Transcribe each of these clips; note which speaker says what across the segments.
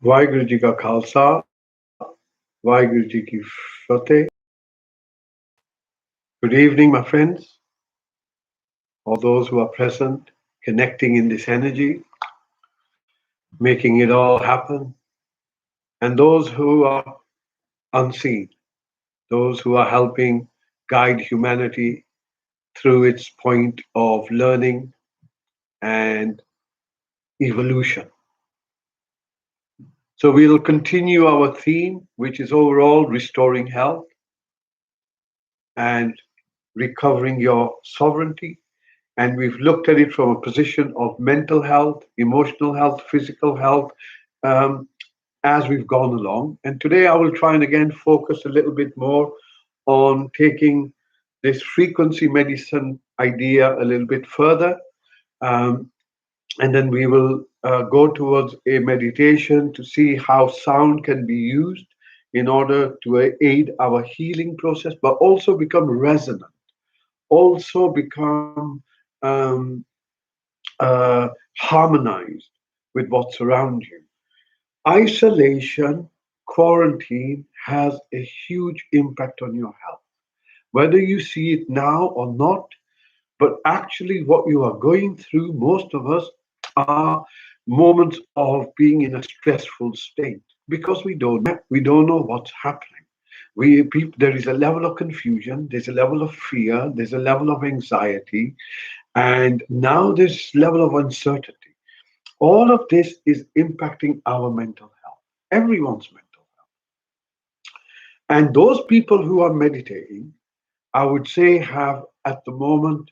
Speaker 1: Vaheguru Ji Ka Khalsa, Vaheguru Ji Ki Fateh. Good evening, my friends, all those who are present, connecting in this energy, making it all happen, and those who are unseen, those who are helping guide humanity through its point of learning and evolution. So we'll continue our theme, which is overall restoring health and recovering your sovereignty. And we've looked at it from a position of mental health, emotional health, physical health, um, as we've gone along. And today I will try and again focus a little bit more on taking this frequency medicine idea a little bit further. Um, and then we will go towards a meditation to see how sound can be used in order to aid our healing process, but also become resonant, also become um, harmonized with what's around you. Isolation, quarantine has a huge impact on your health, whether you see it now or not. But actually, what you are going through, most of us, are moments of being in a stressful state because we don't know what's happening. There is a level of confusion, there's a level of fear, there's a level of anxiety, and now this level of uncertainty. All of this is impacting our mental health, everyone's mental health. And those people who are meditating, I would say, have at the moment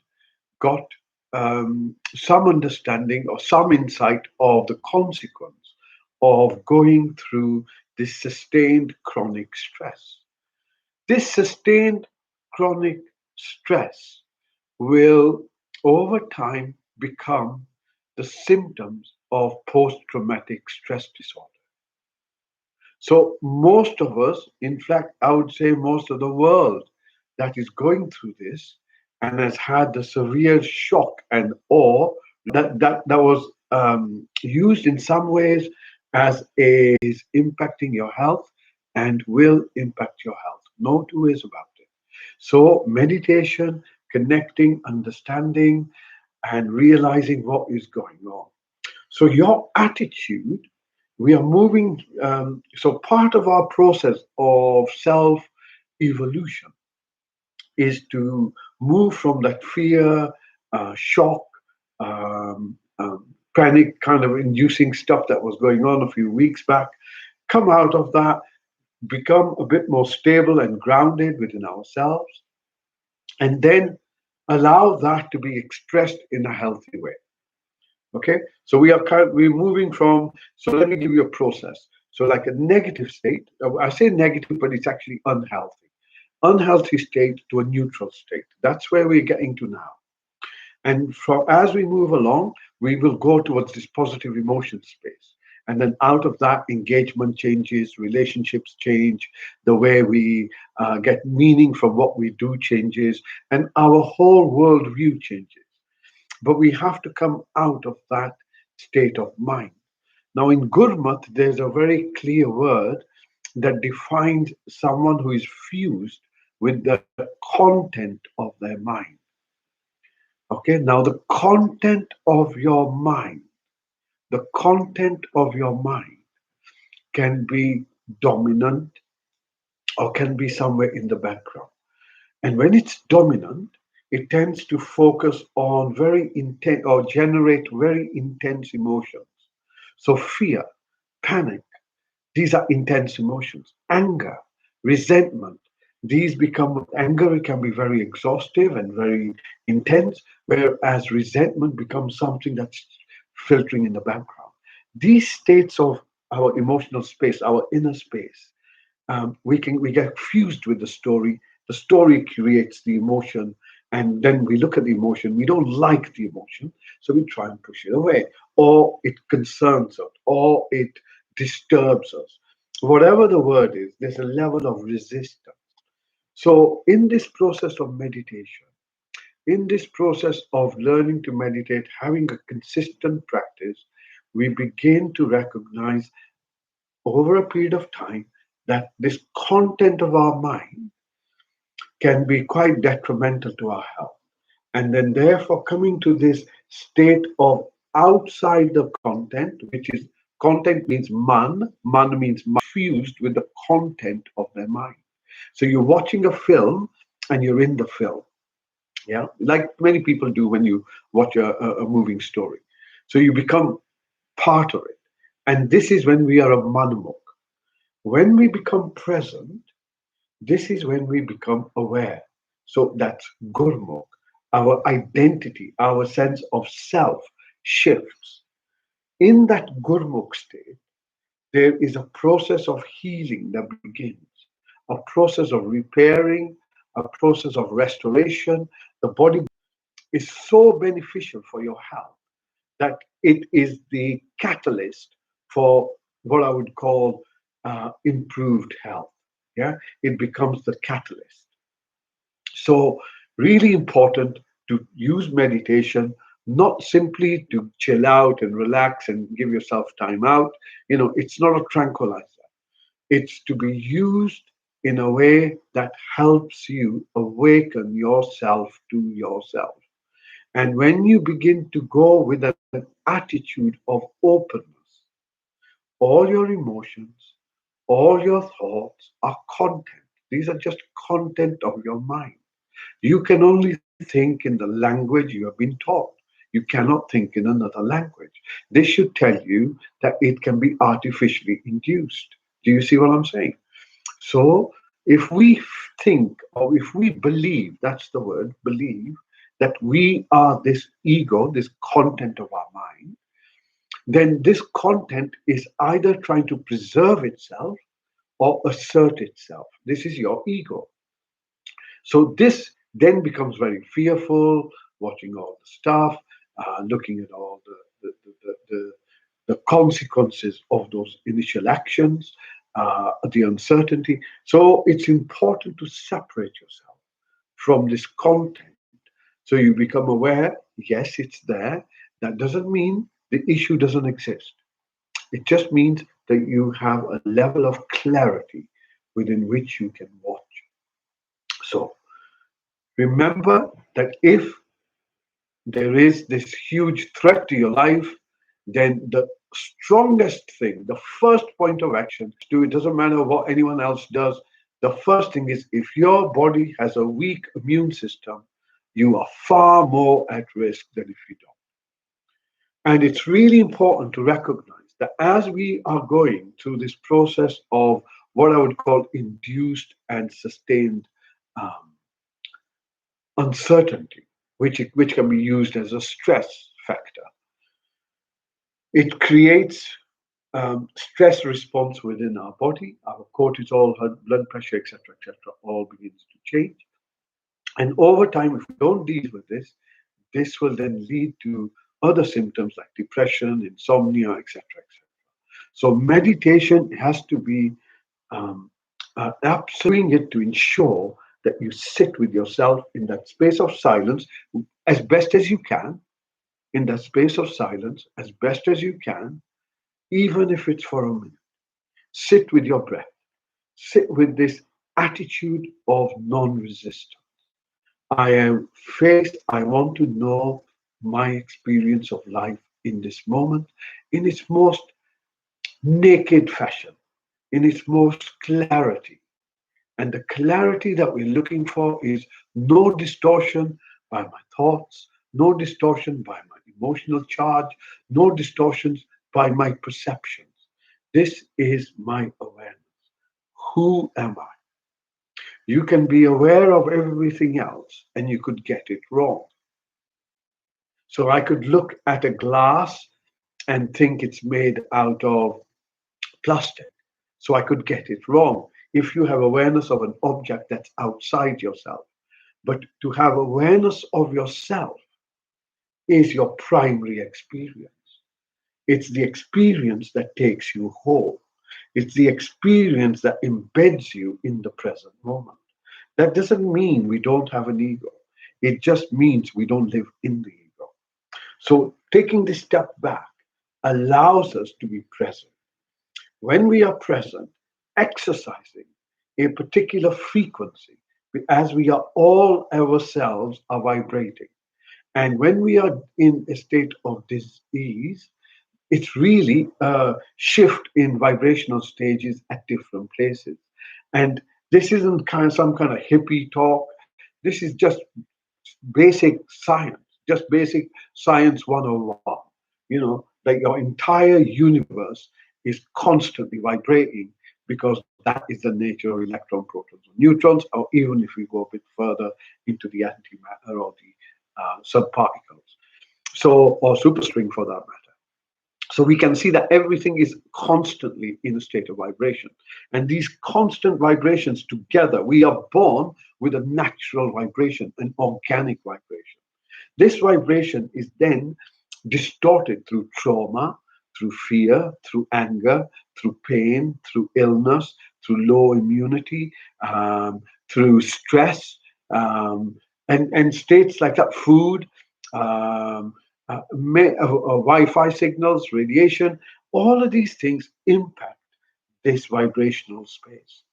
Speaker 1: got some understanding or some insight of the consequence of going through this sustained chronic stress. This sustained chronic stress will, over time, become the symptoms of post traumatic stress disorder. So, most of us, in fact, I would say most of the world that is going through this and has had the severe shock and awe that was used in some ways as a, is impacting your health and will impact your health. No two ways about it. So, meditation, connecting, understanding, and realizing what is going on. So, your attitude, we are moving. So, part of our process of self evolution is to move from that fear, shock, panic kind of inducing stuff that was going on a few weeks back, come out of that, become a bit more stable and grounded within ourselves, and then allow that to be expressed in a healthy way. Okay, so we're moving from. So let me give you a process. So like a negative state, I say negative, but it's actually unhealthy. Unhealthy state to a neutral state. That's where we're getting to now. And as we move along, we will go towards this positive emotion space. And then out of that, engagement changes, relationships change, the way we get meaning from what we do changes, and our whole worldview changes. But we have to come out of that state of mind. Now, in Gurmat, there's a very clear word that defines someone who is fused with the content of their mind. Okay, now the content of your mind can be dominant or can be somewhere in the background. And when it's dominant, it tends to focus on very intense or generate very intense emotions. So, fear, panic, these are intense emotions. Anger, resentment, these become anger, it can be very exhaustive and very intense, whereas resentment becomes something that's filtering in the background. These states of our emotional space, our inner space, we get fused with the story. The story creates the emotion, and then we look at the emotion. We don't like the emotion, so we try and push it away, or it concerns us, or it disturbs us. Whatever the word is, there's a level of resistance. So, in this process of meditation, in this process of learning to meditate, having a consistent practice, we begin to recognize over a period of time that this content of our mind can be quite detrimental to our health. And then, therefore, coming to this state of outside the content, which is content means man means fused with the content of their mind. So you're watching a film and you're in the film, yeah, like many people do when you watch a moving story. So you become part of it. And this is when we are a manamuk. When we become present, this is when we become aware. So that's gurmukh. Our identity, our sense of self shifts. In that gurmukh state, there is a process of healing that begins, a process of repairing, a process of restoration. The body is so beneficial for your health that it is the catalyst for what I would call improved health. Yeah, it becomes the catalyst. So, really important to use meditation not simply to chill out and relax and give yourself time out. It's not a tranquilizer. It's to be used in a way that helps you awaken yourself to yourself. And when you begin to go with an attitude of openness, all your emotions, all your thoughts are content. These are just content of your mind. You can only think in the language you have been taught. You cannot think in another language. This should tell you that it can be artificially induced. Do you see what I'm saying? So, if we think or if we believe, that's the word, believe, that we are this ego, this content of our mind, then this content is either trying to preserve itself or assert itself. This is your ego. So this then becomes very fearful, watching all the stuff, looking at all the consequences of those initial actions, the uncertainty. So it's important to separate yourself from this content. So you become aware, yes, it's there. That doesn't mean the issue doesn't exist. It just means that you have a level of clarity within which you can watch. So remember that if there is this huge threat to your life, then the strongest thing, the first point of action do it doesn't matter what anyone else does. The first thing is if your body has a weak immune system, you are far more at risk than if you don't. And it's really important to recognize that as we are going through this process of what I would call induced and sustained um, uncertainty, which can be used as a stress factor, it creates stress response within our body. Our cortisol, our blood pressure, etc., all begins to change. And over time, if we don't deal with this will then lead to other symptoms like depression, insomnia, etc., etc. So meditation has to be um, doing it to ensure that you sit with yourself in that space of silence as best as you can, in that space of silence as best as you can, even if it's for a minute. Sit with your breath. Sit with this attitude of non resistance. I am faced, I want to know my experience of life in this moment in its most naked fashion, in its most clarity. And the clarity that we're looking for is no distortion by my thoughts, no distortion by my emotional charge, no distortions by my perceptions. This is my awareness. Who am I? You can be aware of everything else and you could get it wrong. So I could look at a glass and think it's made out of plastic. So I could get it wrong if you have awareness of an object that's outside yourself. But to have awareness of yourself is your primary experience. It's the experience that takes you whole. It's the experience that embeds you in the present moment. That doesn't mean we don't have an ego. It just means we don't live in the ego. So taking this step back allows us to be present. when we are present, exercising a particular frequency, as we are all ourselves are vibrating. And when we are in a state of dis-ease, it's really a shift in vibrational stages at different places. And this isn't some kind of hippie talk. This is just basic science, just basic science 101. Like your entire universe is constantly vibrating because that is the nature of electron, protons, and neutrons, or even if we go a bit further into the antimatter or the subparticles. So, or superstring for that matter. So we can see that everything is constantly in a state of vibration. And these constant vibrations together, we are born with a natural vibration, an organic vibration. This vibration is then distorted through trauma, through fear, through anger, through pain, through illness, through low immunity, through stress, and states like that, food, um, Wi-Fi signals, radiation, all of these things impact this vibrational space.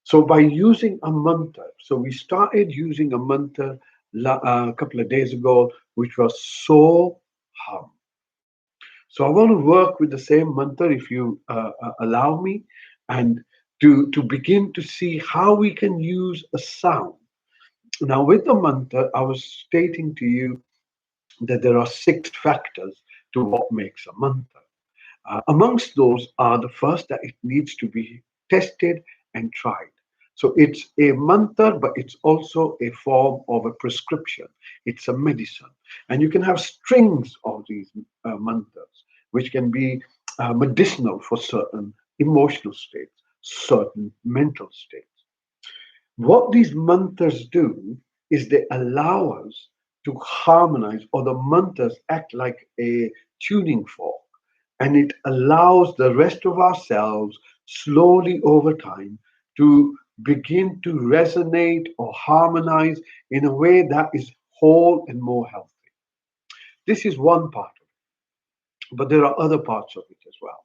Speaker 1: So by using a mantra, so we started using a mantra a couple of days ago, which was so hum. So I want to work with the same mantra, if you allow me, and to begin to see how we can use a sound. Now, with the mantra, I was stating to you that there are 6 factors to what makes a mantra. Amongst those are the first, that it needs to be tested and tried. So it's a mantra, but it's also a form of a prescription. It's a medicine. And you can have strings of these mantras, which can be medicinal for certain emotional states, certain mental states. What these mantras do is they allow us to harmonize, or the mantras act like a tuning fork, and it allows the rest of ourselves slowly over time to begin to resonate or harmonize in a way that is whole and more healthy. This is one part of it, but there are other parts of it as well.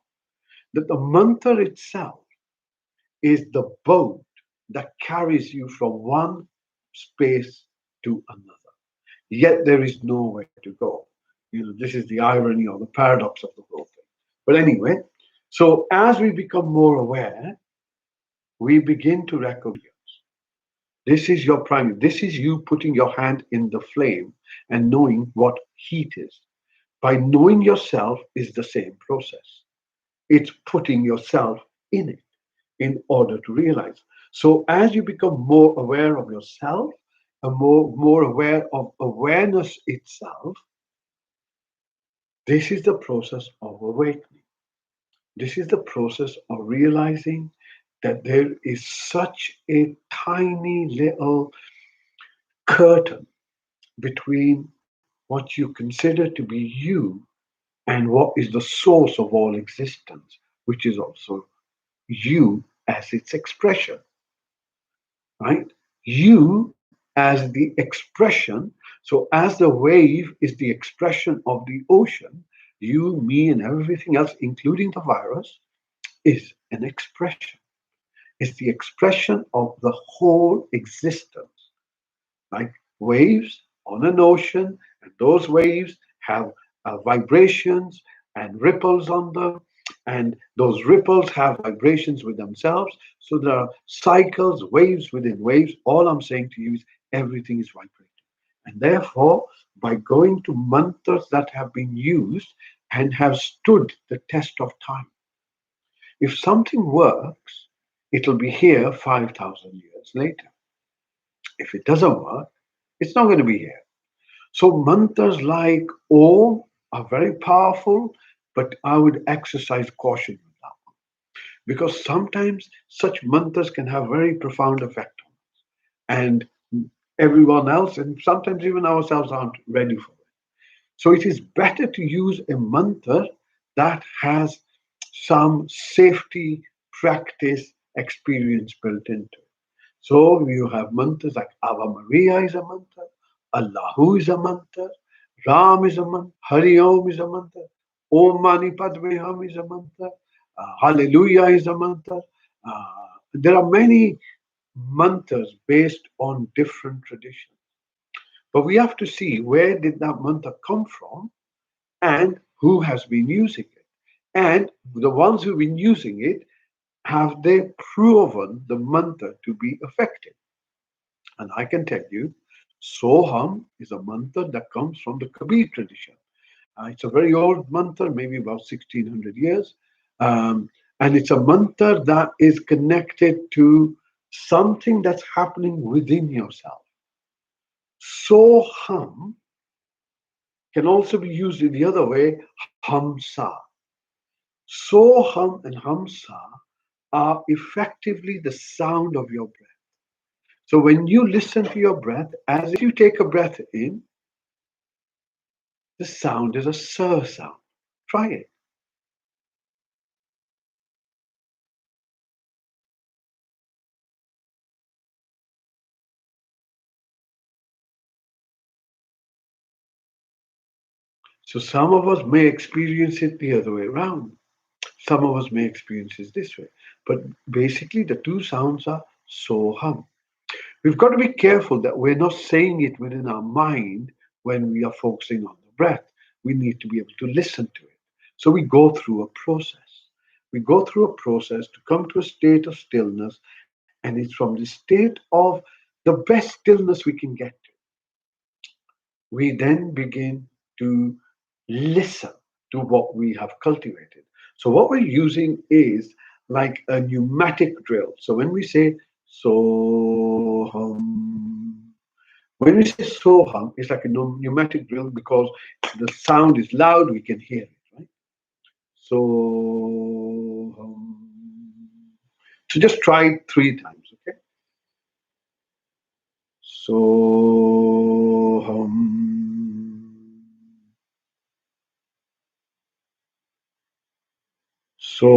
Speaker 1: That the mantra itself is the boat that carries you from one space to another. Yet there is nowhere to go. This is the irony or the paradox of the whole thing. But anyway, so as we become more aware, we begin to recognize this is your primary. This is you putting your hand in the flame and knowing what heat is. By knowing yourself is the same process. It's putting yourself in it in order to realize. So as you become more aware of yourself and more aware of awareness itself, this is the process of awakening. This is the process of realizing that there is such a tiny little curtain between what you consider to be you and what is the source of all existence, which is also you as its expression, right? You as the expression. So, as the wave is the expression of the ocean, you, me, and everything else, including the virus, is an expression. It's the expression of the whole existence, like waves on an ocean, and those waves have vibrations and ripples on them, and those ripples have vibrations with themselves. So there are cycles, waves within waves. All I'm saying to you is everything is vibrating. And therefore, by going to mantras that have been used and have stood the test of time, if something works, it'll be here 5,000 years later. If it doesn't work, it's not going to be here. So mantras like Om are very powerful, but I would exercise caution with that one, because sometimes such mantras can have very profound effect on us, and everyone else, and sometimes even ourselves, aren't ready for it. So it is better to use a mantra that has some safety practice experience built into it. So you have mantras like Ava Maria is a mantra, Allahu is a mantra, Ram is a mantra, Hari Om is a mantra, Om Mani Padme Hum is a mantra, Hallelujah is a mantra. There are many mantras based on different traditions. But we have to see where did that mantra come from and who has been using it. And the ones who've been using it, have they proven the mantra to be effective? And I can tell you, Soham is a mantra that comes from the Kabir tradition. It's a very old mantra, maybe about 1600 years. Um, and it's a mantra that is connected to something that's happening within yourself. Soham can also be used in the other way, Hamsa. Soham and Hamsa are effectively the sound of your breath. So when you listen to your breath, as if you take a breath in, the sound is a sir sound. Try it. So some of us may experience it the other way around. Some of us may experience it this way. But basically, the two sounds are so hum. We've got to be careful that we're not saying it within our mind when we are focusing on the breath. We need to be able to listen to it. So we go through a process. We go through a process to come to a state of stillness, and it's from the state of the best stillness we can get to. We then begin to listen to what we have cultivated. So, what we're using is like a pneumatic drill. So, when we say so hum, when we say so hum, it's like a pneumatic drill because the sound is loud, we can hear it, right? So, so just try it 3 times, okay? So so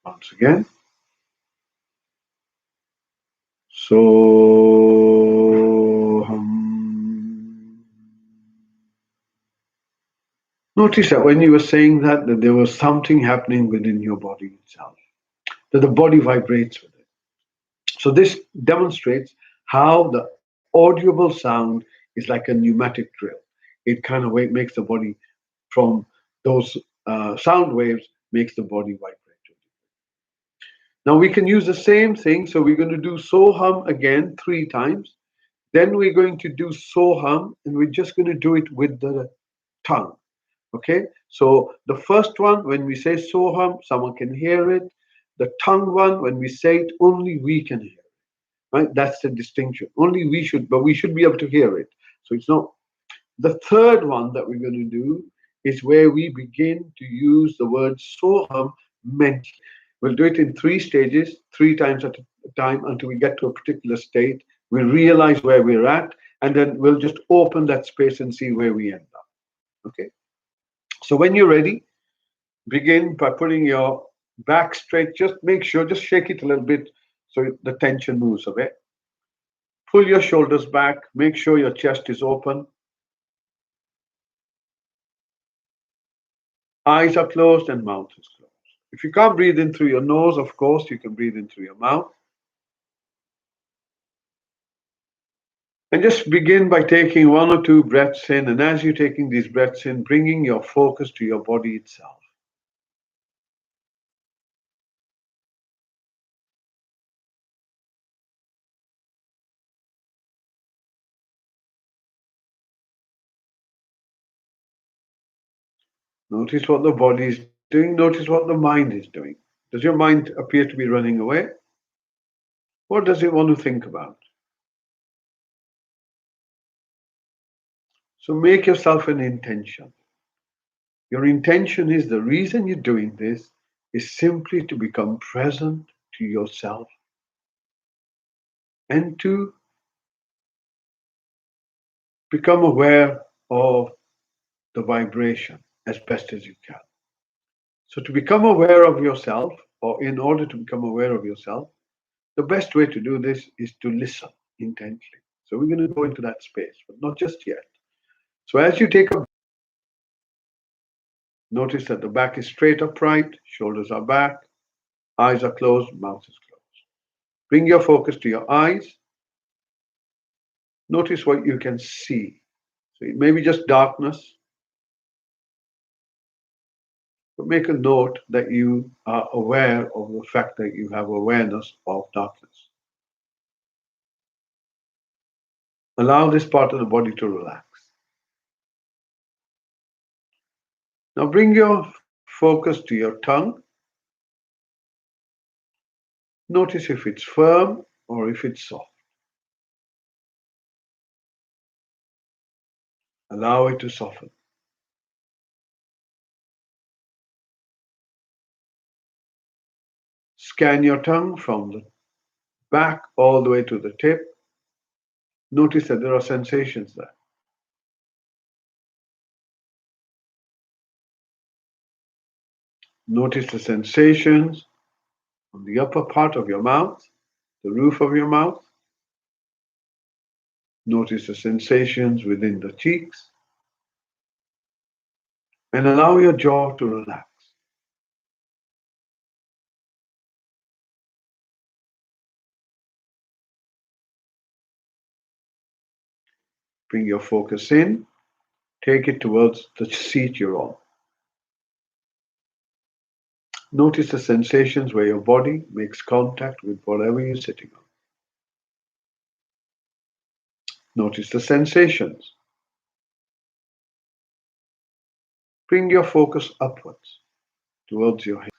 Speaker 1: once again. So notice that when you were saying that, that there was something happening within your body itself, that the body vibrates with it. So this demonstrates how the audible sound is like a pneumatic drill. It kind of makes the body from those sound waves makes the body vibrate. Now we can use the same thing. So we're going to do so hum again 3 times. Then we're going to do so hum, and we're just going to do it with the tongue. Okay. So the first one, when we say so hum, someone can hear it. The tongue one, when we say it, only we can hear it. Right. That's the distinction. Only we should, but we should be able to hear it. So it's not. The third one that we're going to do is where we begin to use the word soham mentally. We'll do it in 3 stages, 3 times at a time until we get to a particular state. We realize where we're at, and then we'll just open that space and see where we end up. Okay. So when you're ready, begin by putting your back straight. Just make sure, just shake it a little bit so the tension moves away. Pull your shoulders back. Make sure your chest is open. Eyes are closed and mouth is closed. If you can't breathe in through your nose, of course, you can breathe in through your mouth. And just begin by taking 1 or 2 breaths in. And as you're taking these breaths in, bringing your focus to your body itself. Notice what the body is doing. Notice what the mind is doing. Does your mind appear to be running away? What does it want to think about? So make yourself an intention. Your intention is the reason you're doing this is simply to become present to yourself and to become aware of the vibration as best as you can. So, to become aware of yourself, or in order to become aware of yourself, the best way to do this is to listen intently. So, we're going to go into that space, but not just yet. So as you take a notice that the back is straight upright, shoulders are back, eyes are closed, mouth is closed. Bring your focus to your eyes. Notice what you can see. So it may be just darkness, but make a note that you are aware of the fact that you have awareness of darkness. Allow this part of the body to relax. Now bring your focus to your tongue. Notice if it's firm or if it's soft. Allow it to soften. Scan your tongue from the back all the way to the tip. Notice that there are sensations there. Notice the sensations on the upper part of your mouth, the roof of your mouth. Notice the sensations within the cheeks. And allow your jaw to relax. Bring your focus in. Take it towards the seat you're on. Notice the sensations where your body makes contact with whatever you're sitting on. Notice the sensations. Bring your focus upwards towards your head.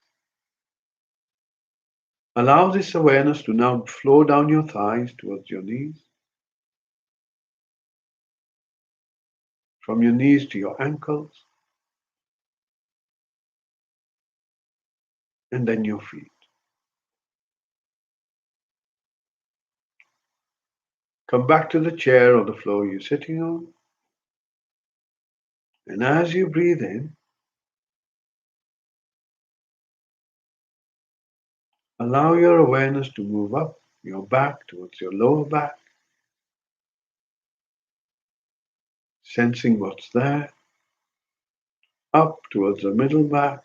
Speaker 1: Allow this awareness to now flow down your thighs towards your knees, from your knees to your ankles, and then your feet. Come back to the chair or the floor you're sitting on. And as you breathe in, allow your awareness to move up your back towards your lower back, sensing what's there, up towards the middle back,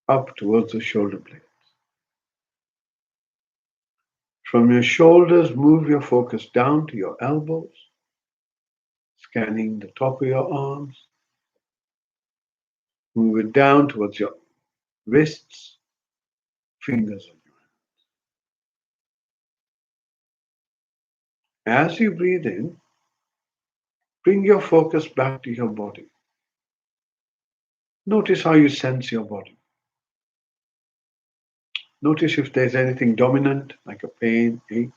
Speaker 1: up towards the shoulder blades. From your shoulders, move your focus down to your elbows, scanning the top of your arms. Move it down towards your wrists, fingers on your hands. As you breathe in, bring your focus back to your body. Notice how you sense your body. Notice if there's anything dominant, like a pain, ache.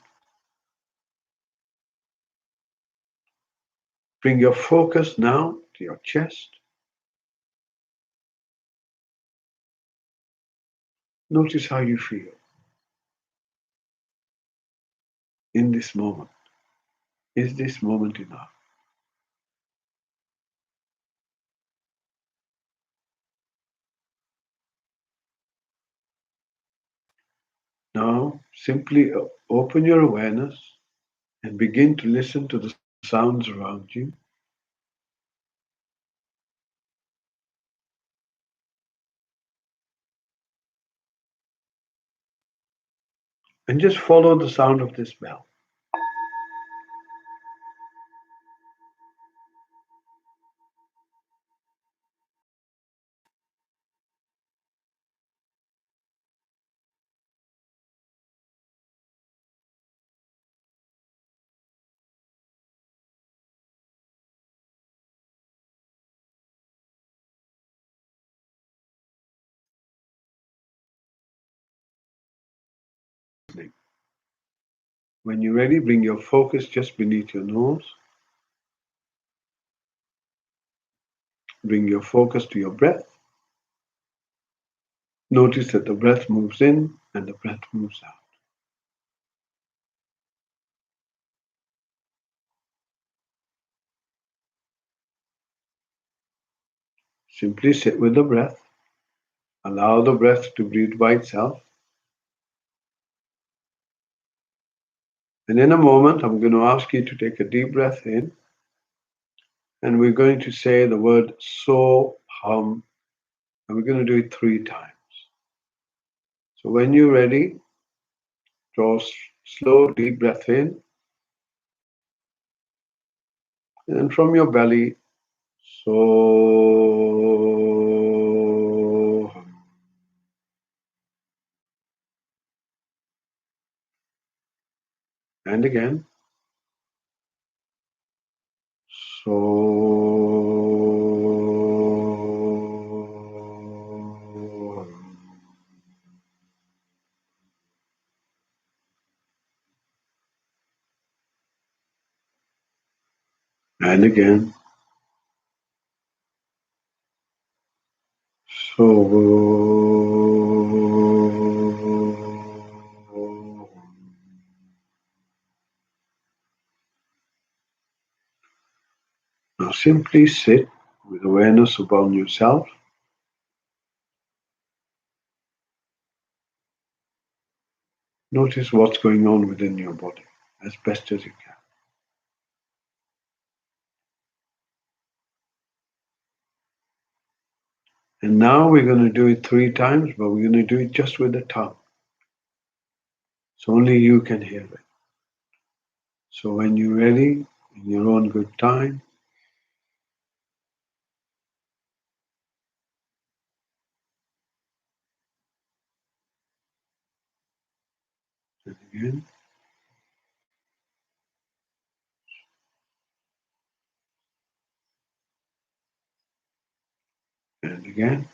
Speaker 1: Bring your focus now to your chest. Notice how you feel in this moment. Is this moment enough? Now, simply open your awareness and begin to listen to the sounds around you. And just follow the sound of this bell. When you're ready, bring your focus just beneath your nose. Bring your focus to your breath. Notice that the breath moves in and the breath moves out. Simply sit with the breath. Allow the breath to breathe by itself. And in a moment, I'm going to ask you to take a deep breath in, and we're going to say the word so hum, and we're going to do it 3 times. So when you're ready, draw slow, deep breath in, and then from your belly, so hum. And again, so hum. And again, so now simply sit with awareness upon yourself. Notice what's going on within your body as best as you can. And now we're going to do it 3 times, but we're going to do it just with the tongue. So only you can hear it. So when you're ready, in your own good time, and again, and again,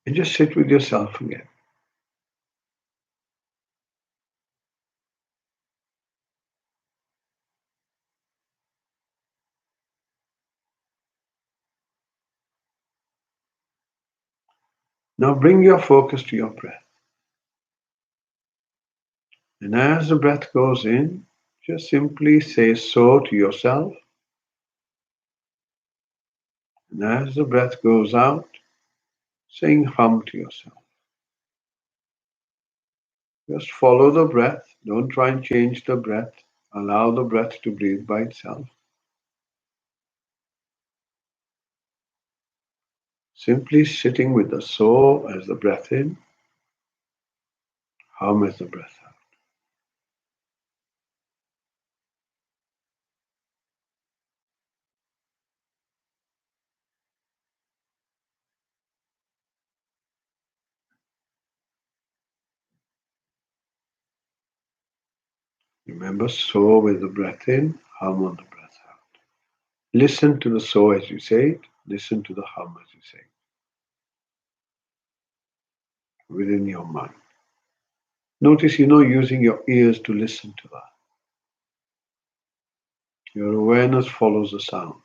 Speaker 1: and just sit with yourself again. Now bring your focus to your breath. And as the breath goes in, just simply say so to yourself. And as the breath goes out, saying hum to yourself. Just follow the breath. Don't try and change the breath. Allow the breath to breathe by itself. Simply sitting with the so as the breath in, hum as the breath out. Remember, so with the breath in, hum on the breath out. Listen to the so as you say it. Listen to the hum as you say it within your mind. Notice you're not using your ears to listen to that. Your awareness follows the sound.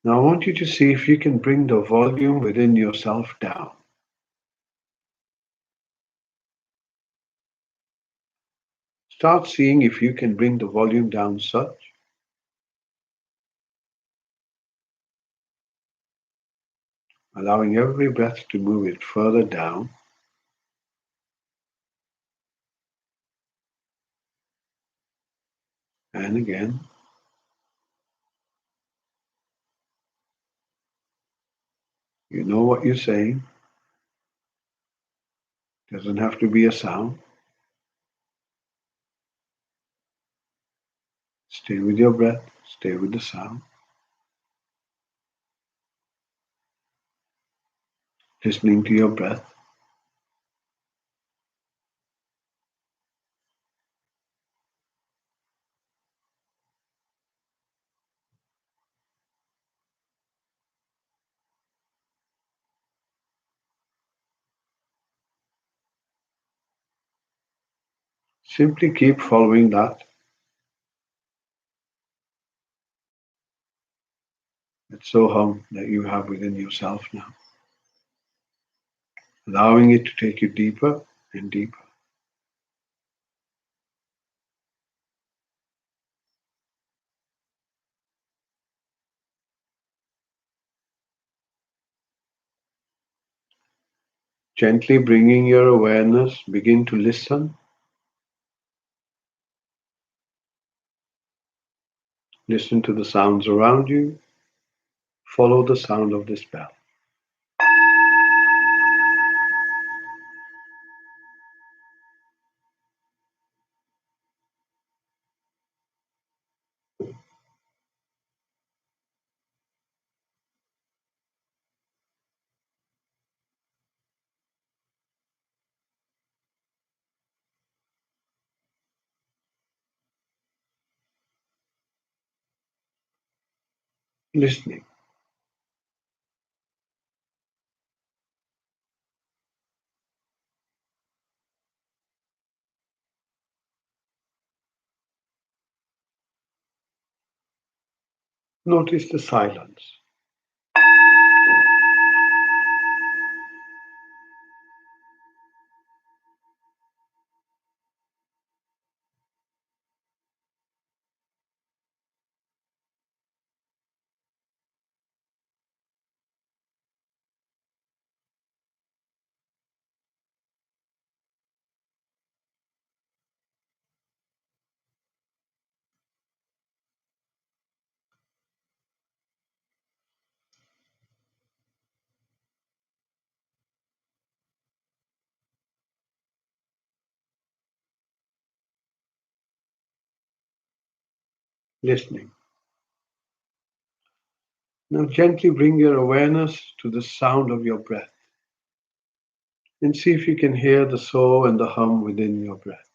Speaker 1: Now I want you to see if you can bring the volume within yourself down. Start seeing if you can bring the volume down such, allowing every breath to move it further down. And again, you know what you're saying. Doesn't have to be a sound. Stay with your breath, stay with the sound. Listening to your breath. Simply keep following that. It's so hum that you have within yourself now. Allowing it to take you deeper and deeper. Gently bringing your awareness, begin to listen. Listen to the sounds around you. Follow the sound of this bell. Listening. Notice the silence. Listening. Now gently bring your awareness to the sound of your breath and see if you can hear the soul and the hum within your breath.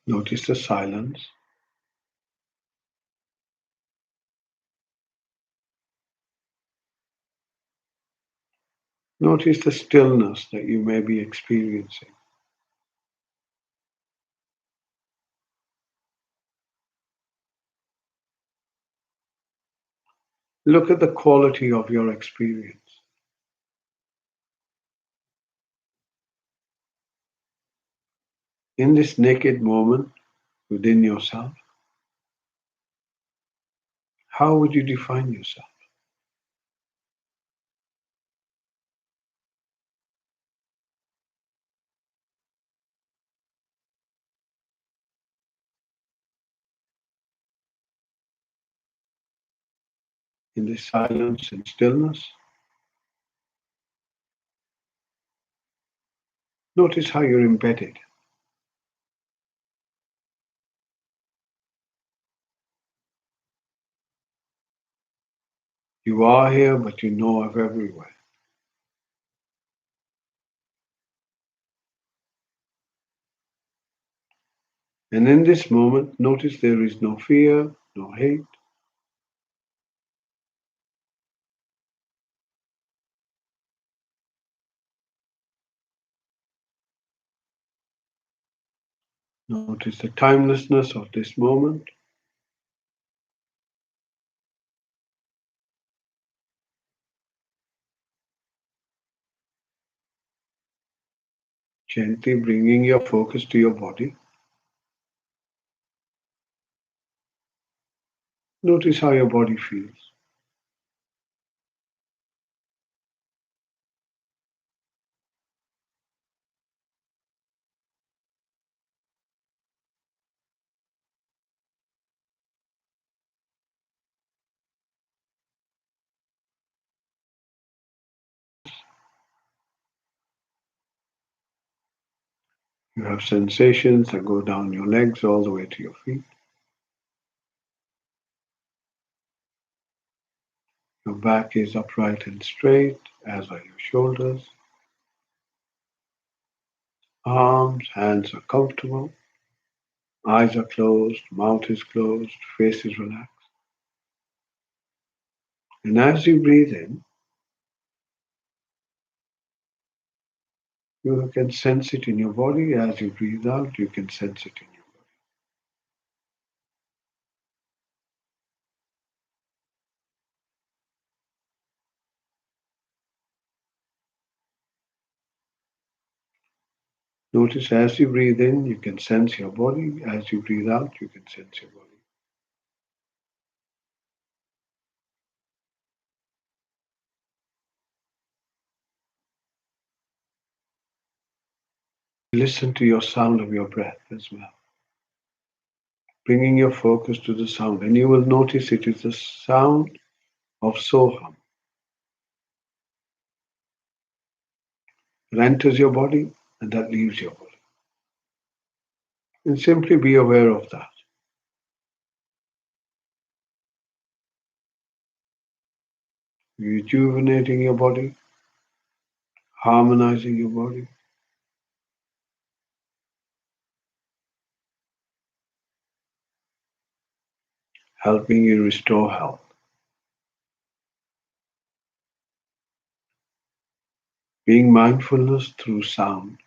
Speaker 1: Notice the silence. Notice the stillness that you may be experiencing. Look at the quality of your experience. In this naked moment within yourself, how would you define yourself? In this silence and stillness, notice how you're embedded. You are here, but you know of everywhere. And in this moment, notice there is no fear, no hate. Notice the timelessness of this moment. Gently bringing your focus to your body. Notice how your body feels. You have sensations that go down your legs all the way to your feet. Your back is upright and straight, as are your shoulders. Arms, hands are comfortable. Eyes are closed, mouth is closed, face is relaxed. And as you breathe in, You can sense it in your body as you breathe out. You can sense it in your body. Notice as you breathe in, you can sense your body. As you breathe out, you can sense your body. Listen to your sound of your breath as well, bringing your focus to the sound, and you will notice it is the sound of Soham that enters your body and that leaves your body. And simply be aware of that. Rejuvenating your body, harmonizing your body, helping you restore health. Being mindfulness through sound.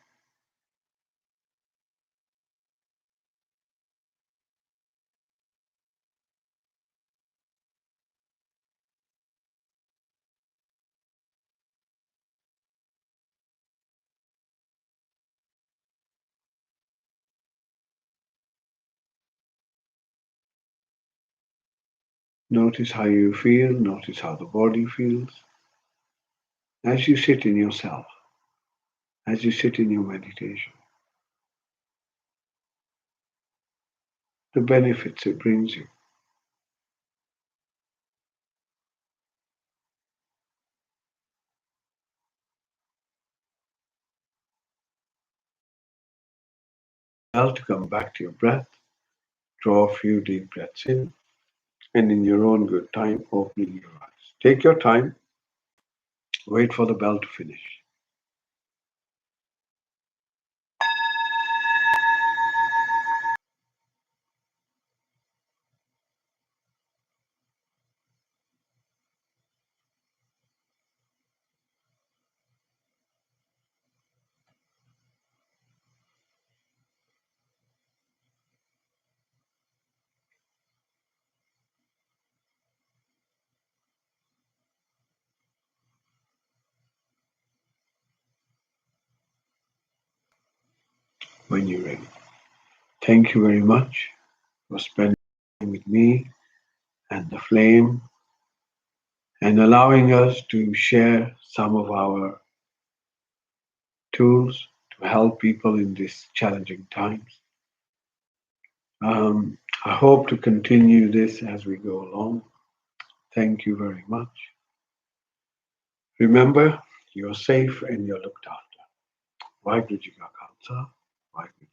Speaker 1: Notice how you feel, notice how the body feels as you sit in yourself, as you sit in your meditation. The benefits it brings you. Well, to come back to your breath, draw a few deep breaths in, and in your own good time, opening your eyes. Take your time, wait for the bell to finish. When you're ready. Thank you very much for spending time with me and the flame and allowing us to share some of our tools to help people in these challenging times. I hope to continue this as we go along. Thank you very much. Remember, you're safe and you're looked after. Waheguru Ji Ka Khalsa, Waheguru